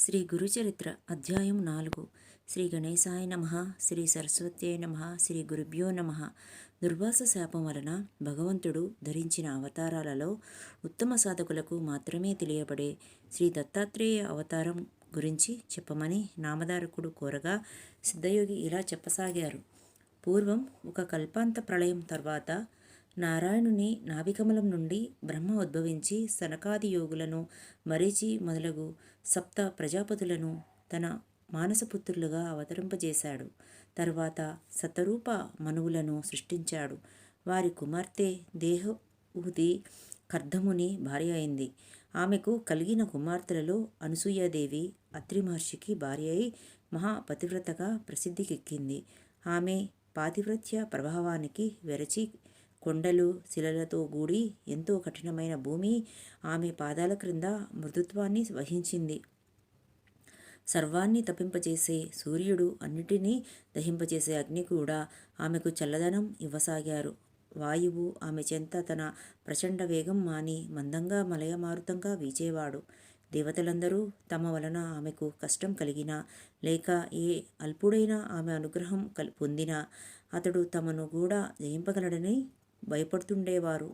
శ్రీ గురుచరిత్ర అధ్యాయం 4. శ్రీ గణేశాయ నమ. శ్రీ సరస్వత్యై నమ. శ్రీ గురుభ్యో నమ. దుర్వాస శాపం వలన భగవంతుడు ధరించిన అవతారాలలో ఉత్తమ సాధకులకు మాత్రమే తెలియబడే శ్రీ దత్తాత్రేయ అవతారం గురించి చెప్పమని నామధారకుడు కోరగా సిద్ధయోగి ఇలా చెప్పసాగారు. పూర్వం ఒక కల్పాంత ప్రళయం తర్వాత నారాయణుని నాభికమలం నుండి బ్రహ్మ ఉద్భవించి సనకాది యోగులను మరీచి మొదలగు సప్త ప్రజాపతులను తన మానసపుత్రులుగా అవతరింపజేశాడు. తర్వాత శతరూప మనువులను సృష్టించాడు. వారి కుమార్తె దేహూతి కర్దముని భార్య అయింది. ఆమెకు కలిగిన కుమార్తెలలో అనసూయాదేవి అత్రి మహర్షికి భార్య అయి మహాపతివ్రతగా ప్రసిద్ధికెక్కింది. ఆమె పాతివ్రత్య ప్రభావానికి వెరచి కొండలు శిలలతో గూడి ఎంతో కఠినమైన భూమి ఆమె పాదాల క్రింద మృదుత్వాన్ని వహించింది. సర్వాన్ని తపింపజేసే సూర్యుడు, అన్నిటినీ దహింపజేసే అగ్ని కూడా ఆమెకు చల్లదనం ఇవ్వసాగారు. వాయువు ఆమె చెంత తన ప్రచండ వేగం మాని మందంగా మలయమారుతంగా వీచేవాడు. దేవతలందరూ తమ వలన ఆమెకు కష్టం కలిగినా లేక ఏ అల్పుడైనా ఆమె అనుగ్రహం పొందినా అతడు తమను కూడా జయింపగలడని భయపడుతుండేవారు.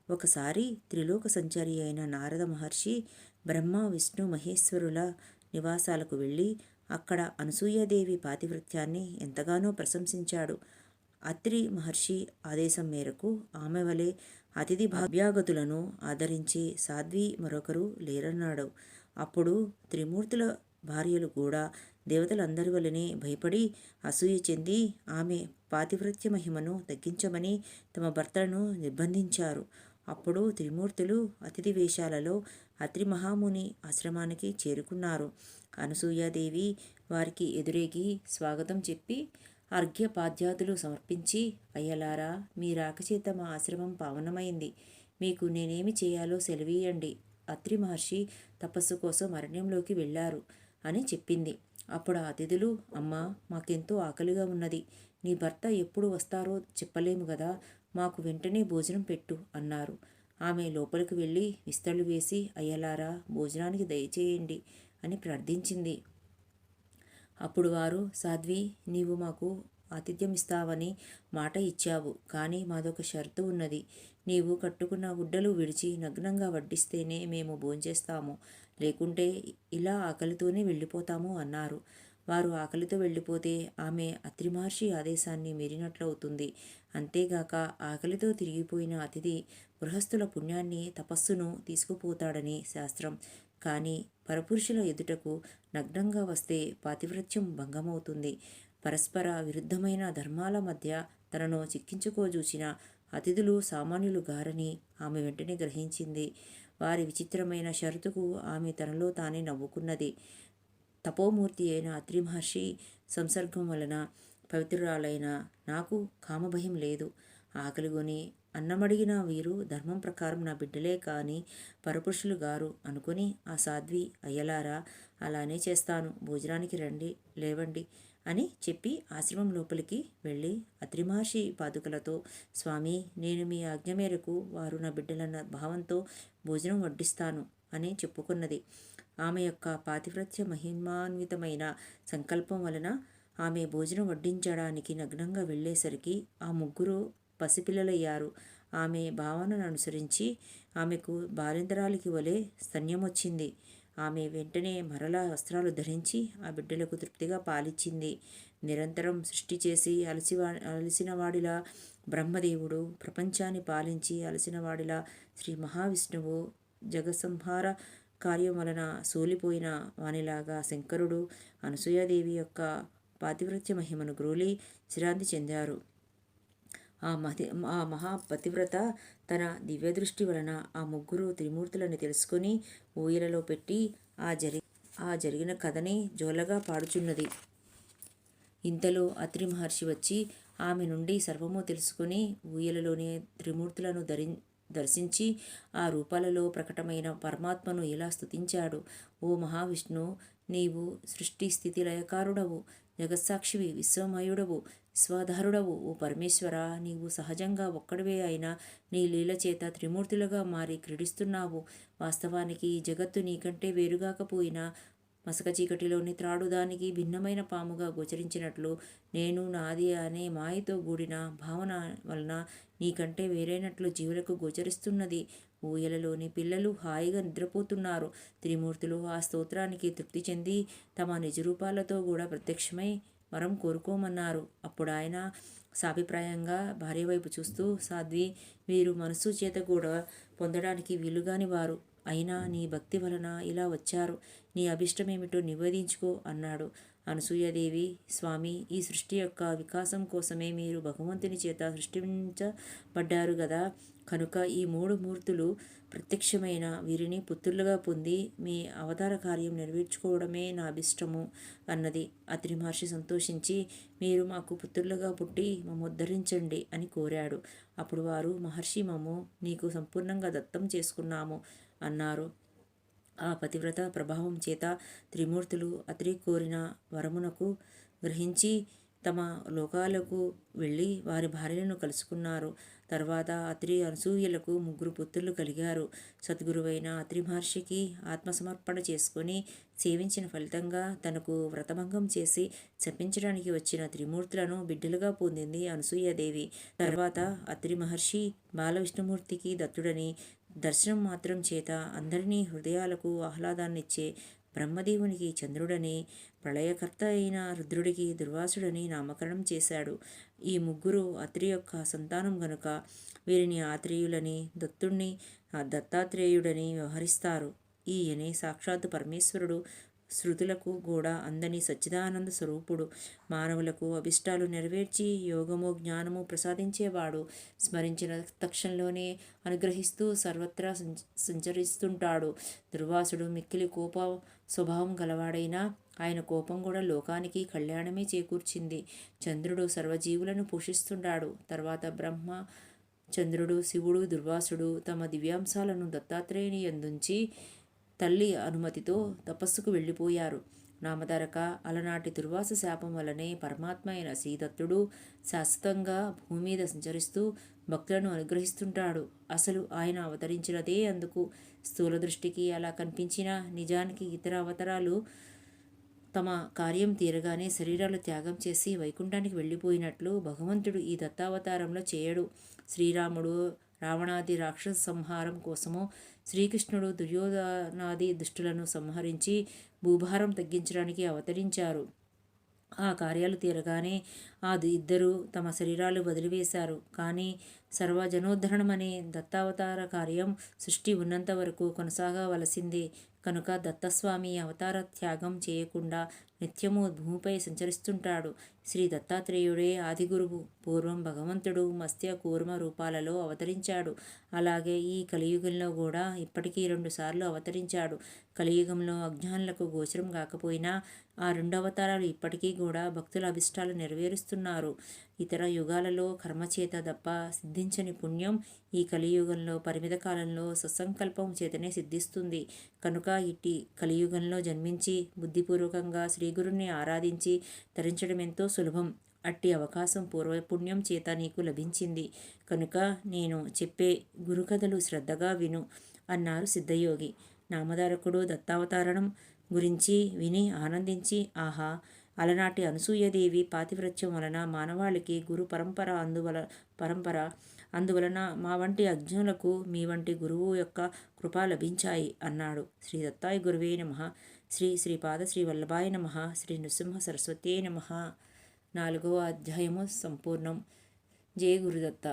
ఒకసారి త్రిలోక సంచారి అయిన నారద మహర్షి బ్రహ్మ విష్ణు మహేశ్వరుల నివాసాలకు వెళ్ళి అక్కడ అనసూయాదేవి పాతివ్రత్యాన్ని ఎంతగానో ప్రశంసించాడు. అత్రి మహర్షి ఆదేశం మేరకు ఆమె వలె అతిథి భావ్యాగతులను ఆదరించే సాధ్వి మరొకరు లేరన్నాడు. అప్పుడు త్రిమూర్తుల భార్యలు కూడా దేవతలందరి వలనే భయపడి అసూయ చెంది ఆమె పాతివ్రత్య మహిమను తగ్గించమని తమ భర్తలను నిర్బంధించారు. అప్పుడు త్రిమూర్తులు అతిథి వేషాలలో అత్రి మహాముని ఆశ్రమానికి చేరుకున్నారు. అనసూయాదేవి వారికి ఎదురేగి స్వాగతం చెప్పి అర్ఘ్యపాద్యాదులు సమర్పించి, అయ్యలారా, మీ రాకచేత మా ఆశ్రమం పావనమైంది. మీకు నేనేమి చేయాలో సెలవీయండి. అత్రి మహర్షి తపస్సు కోసం అరణ్యంలోకి వెళ్ళారు అని చెప్పింది. అప్పుడు ఆ అతిథులు, అమ్మా, మాకెంతో ఆకలిగా ఉన్నది. నీ భర్త ఎప్పుడు వస్తారో చెప్పలేము గదా, మాకు వెంటనే భోజనం పెట్టు అన్నారు. ఆమె లోపలికి వెళ్ళి విస్తళ్ళు వేసి, అయ్యలారా, భోజనానికి దయచేయండి అని ప్రార్థించింది. అప్పుడు వారు, సాధ్వి, నీవు మాకు ఆతిథ్యమిస్తావని మాట ఇచ్చావు. కానీ మాదొక షరతు ఉన్నది. నీవు కట్టుకున్న గుడ్డలు విడిచి నగ్నంగా వడ్డిస్తేనే మేము భోంచేస్తాము. లేకుంటే ఇలా ఆకలితోనే వెళ్ళిపోతాము అన్నారు. వారు ఆకలితో వెళ్ళిపోతే ఆమె అత్రి మహర్షి ఆదేశాన్ని మీరినట్లవుతుంది. అంతేగాక ఆకలితో తిరిగిపోయిన అతిథి గృహస్థుల పుణ్యాన్ని తపస్సును తీసుకుపోతాడని శాస్త్రం. కానీ పరపురుషుల ఎదుటకు నగ్నంగా వస్తే పాతివ్రత్యం భంగమవుతుంది. పరస్పర విరుద్ధమైన ధర్మాల మధ్య తనను చిక్కించుకోజూచిన అతిథులు సామాన్యులు గారని ఆమె వెంటనే గ్రహించింది. వారి విచిత్రమైన షరతుకు ఆమె తనలో తానే నవ్వుకున్నది. తపోమూర్తి అయిన అత్రి మహర్షి సంసర్గం వలన పవిత్రురాలైన నాకు కామభయం లేదు. ఆకలిగొని అన్నమడిగిన వీరు ధర్మం ప్రకారం నా బిడ్డలే కాని పరపురుషులు గారు అనుకుని ఆ సాధ్వి, అయ్యలారా, అలానే చేస్తాను, భోజనానికి రండి, లేవండి అని చెప్పి ఆశ్రమం లోపలికి వెళ్ళి అత్రి మహర్షి పాదుకలతో, స్వామి, నేను మీ ఆజ్ఞ మేరకు వారు నా బిడ్డలన్న భావంతో భోజనం వడ్డిస్తాను అని చెప్పుకున్నది. ఆమె యొక్క పాతివ్రత్య మహిమాన్వితమైన సంకల్పం వలన ఆమె భోజనం వడ్డించడానికి నగ్నంగా వెళ్ళేసరికి ఆ ముగ్గురు పసిపిల్లలయ్యారు. ఆమె భావనను అనుసరించి ఆమెకు బాలింతరాలికి వలె స్తన్యమొచ్చింది. ఆమె వెంటనే మరలా వస్త్రాలు ధరించి ఆ బిడ్డలకు తృప్తిగా పాలిచ్చింది. నిరంతరం సృష్టి చేసి అలసినవాడిలా బ్రహ్మదేవుడు, ప్రపంచాన్ని పాలించి అలసినవాడిలా శ్రీ మహావిష్ణువు, జగసంహార కార్యం వలన సోలిపోయిన వానిలాగా శంకరుడు అనసూయాదేవి యొక్క పాతివ్రత్య మహిమను గ్రోలి విశ్రాంతి చెందారు. ఆ మహాపతివ్రత తన దివ్యదృష్టి వలన ఆ ముగ్గురు త్రిమూర్తులని తెలుసుకొని ఊయలలో పెట్టి ఆ జరిగిన కథని జోలగా పాడుచున్నది. ఇంతలో అత్రి మహర్షి వచ్చి ఆమె నుండి సర్వము తెలుసుకుని ఊయలలోనే త్రిమూర్తులను దర్శించి ఆ రూపాలలో ప్రకటమైన పరమాత్మను ఇలా స్తుతించాడు. ఓ మహావిష్ణు, నీవు సృష్టి స్థితి లయకారుడవు, జగత్సాక్షివి, విశ్వమయుడవు, విశ్వాధారుడవు. ఓ పరమేశ్వర, నీవు సహజంగా ఒక్కడివే అయినా నీ లీల చేత త్రిమూర్తులుగా మారి క్రీడిస్తున్నావు. వాస్తవానికి ఈ జగత్తు నీకంటే వేరుగాకపోయినా మసక చీకటిలోని త్రాడు దానికి భిన్నమైన పాముగా గోచరించినట్లు నేను నాది అనే మాయతో కూడిన భావన వలన నీకంటే వేరైనట్లు జీవులకు గోచరిస్తున్నది. ఊయలలోని పిల్లలు హాయిగా నిద్రపోతున్నారు. త్రిమూర్తులు ఆ స్తోత్రానికి తృప్తి చెంది తమ నిజరూపాలతో కూడా ప్రత్యక్షమై వరం కోరుకోమన్నారు. అప్పుడు ఆయన సాభిప్రాయంగా భార్య వైపు చూస్తూ, సాధ్వి, వీరు మనస్సు చేత కూడా పొందడానికి వీలుగాని వారు. అయినా నీ భక్తి వలన ఇలా వచ్చారు. నీ అభిష్టమేమిటో నివేదించుకో అన్నాడు. అనసూయాదేవి, స్వామి, ఈ సృష్టి యొక్క వికాసం కోసమే మీరు భగవంతుని చేత సృష్టించబడ్డారు గదా. కనుక ఈ మూడు మూర్తులు ప్రత్యక్షమైన వీరిని పుత్రులుగా పొంది మీ అవతార కార్యం నెరవేర్చుకోవడమే నా అభిష్టము అన్నది. అత్రి మహర్షి సంతోషించి, మీరు మాకు పుత్రులుగా పుట్టి మమ్ము ఉద్ధరించండి అని కోరాడు. అప్పుడు వారు, మహర్షి, మమ్ము నీకు సంపూర్ణంగా దత్తం చేసుకున్నాము అన్నారు. ఆ పతివ్రత ప్రభావం చేత త్రిమూర్తులు అత్రి కోరిన వరమునకు గ్రహించి తమ లోకాలకు వెళ్ళి వారి భార్యలను కలుసుకున్నారు. తర్వాత అత్రి అనసూయలకు 3 పుత్రులు కలిగారు. సద్గురువైన అత్రి మహర్షికి ఆత్మసమర్పణ చేసుకొని సేవించిన ఫలితంగా తనకు వ్రతభంగం చేసి శపించడానికి వచ్చిన త్రిమూర్తులను బిడ్డలుగా పొందింది అనసూయాదేవి. తర్వాత అత్రి మహర్షి బాలవిష్ణుమూర్తికి దత్తుడని, దర్శనం మాత్రం చేత అందరినీ హృదయాలకు ఆహ్లాదాన్నిచ్చే బ్రహ్మదేవునికి చంద్రుడని, ప్రళయకర్త అయిన రుద్రుడికి దుర్వాసుడని నామకరణం చేశాడు. ఈ 3 అత్రి యొక్క సంతానం గనుక వీరిని ఆత్రేయులని, దత్తుణ్ణి దత్తాత్రేయుడని వ్యవహరిస్తారు. ఈయనే సాక్షాత్తు పరమేశ్వరుడు. శృతులకు కూడా అందని సచ్చిదానంద స్వరూపుడు. మానవులకు అభిష్టాలు నెరవేర్చి యోగము జ్ఞానము ప్రసాదించేవాడు. స్మరించిన తక్షణంలోనే అనుగ్రహిస్తూ సర్వత్రా సంచరిస్తుంటాడు. దుర్వాసుడు మిక్కిలి కోప స్వభావం గలవాడైనా ఆయన కోపం కూడా లోకానికి కళ్యాణమే చేకూర్చింది. చంద్రుడు సర్వజీవులను పోషిస్తుంటాడు. తర్వాత బ్రహ్మ, చంద్రుడు, శివుడు, దుర్వాసుడు తమ దివ్యాంశాలను దత్తాత్రేయుని యందుంచి తల్లి అనుమతితో తపస్సుకు వెళ్ళిపోయారు. నామధారక, అలనాటి దుర్వాస శాపం వలనే పరమాత్మ అయిన శ్రీదత్తుడు శాశ్వతంగా భూమి మీద సంచరిస్తూ భక్తులను అనుగ్రహిస్తుంటాడు. అసలు ఆయన అవతరించినదే అందుకు. స్థూల దృష్టికి అలా కనిపించినా నిజానికి ఇతర అవతారాలు తమ కార్యం తీరగానే శరీరాలు త్యాగం చేసి వైకుంఠానికి వెళ్ళిపోయినట్లు భగవంతుడు ఈ దత్తావతారంలో చేయడు. శ్రీరాముడు రావణాది రాక్షస సంహారం కోసము, శ్రీకృష్ణుడు దుర్యోధనాది దుష్టులను సంహరించి భూభారం తగ్గించడానికి అవతరించారు. ఆ కార్యాలు తీరగానే ఆ ఇద్దరూ తమ శరీరాలు వదిలివేశారు. కానీ సర్వజనోద్ధరణమనే దత్తావతార కార్యం సృష్టి ఉన్నంత వరకు కొనసాగవలసిందే. కనుక దత్తస్వామి అవతార త్యాగం చేయకుండా నిత్యము భూమిపై సంచరిస్తుంటాడు. శ్రీ దత్తాత్రేయుడే ఆదిగురువు. పూర్వం భగవంతుడు మత్స్య కూర్మ రూపాలలో అవతరించాడు. అలాగే ఈ కలియుగంలో కూడా ఇప్పటికీ 2 సార్లు అవతరించాడు. కలియుగంలో అజ్ఞానులకు గోచరం కాకపోయినా ఆ 2 అవతారాలు ఇప్పటికీ కూడా భక్తుల అభిష్టాలు నెరవేరుస్తున్నారు. ఇతర యుగాలలో కర్మచేత తప్ప సిద్ధించని పుణ్యం ఈ కలియుగంలో పరిమిత కాలంలో సత్సంకల్పం చేతనే సిద్ధిస్తుంది. కనుక ఇట్టి కలియుగంలో జన్మించి బుద్ధిపూర్వకంగా శ్రీగురుని ఆరాధించి తరించడం ఎంతో సులభం. అట్టి అవకాశం పూర్వపుణ్యం చేత నీకు లభించింది. కనుక నేను చెప్పే గురుకథలు శ్రద్ధగా విను అన్నారు సిద్ధయోగి. నామధారకుడు దత్తావతారణం గురించి విని ఆనందించి, ఆహా, అలనాటి అనసూయాదేవి పాతివ్రత్యం వలన మానవాళికి గురు పరంపర అందువలన మా వంటి అజ్ఞులకు మీ వంటి గురువు యొక్క కృప లభించాయి అన్నాడు. శ్రీ దత్తాయ గురువే నమః. శ్రీ శ్రీపాద శ్రీ వల్లభాయ నమః. శ్రీ నృసింహ సరస్వత్యై నమః. 4వ అధ్యాయము సంపూర్ణం. జయ గురుదత్త.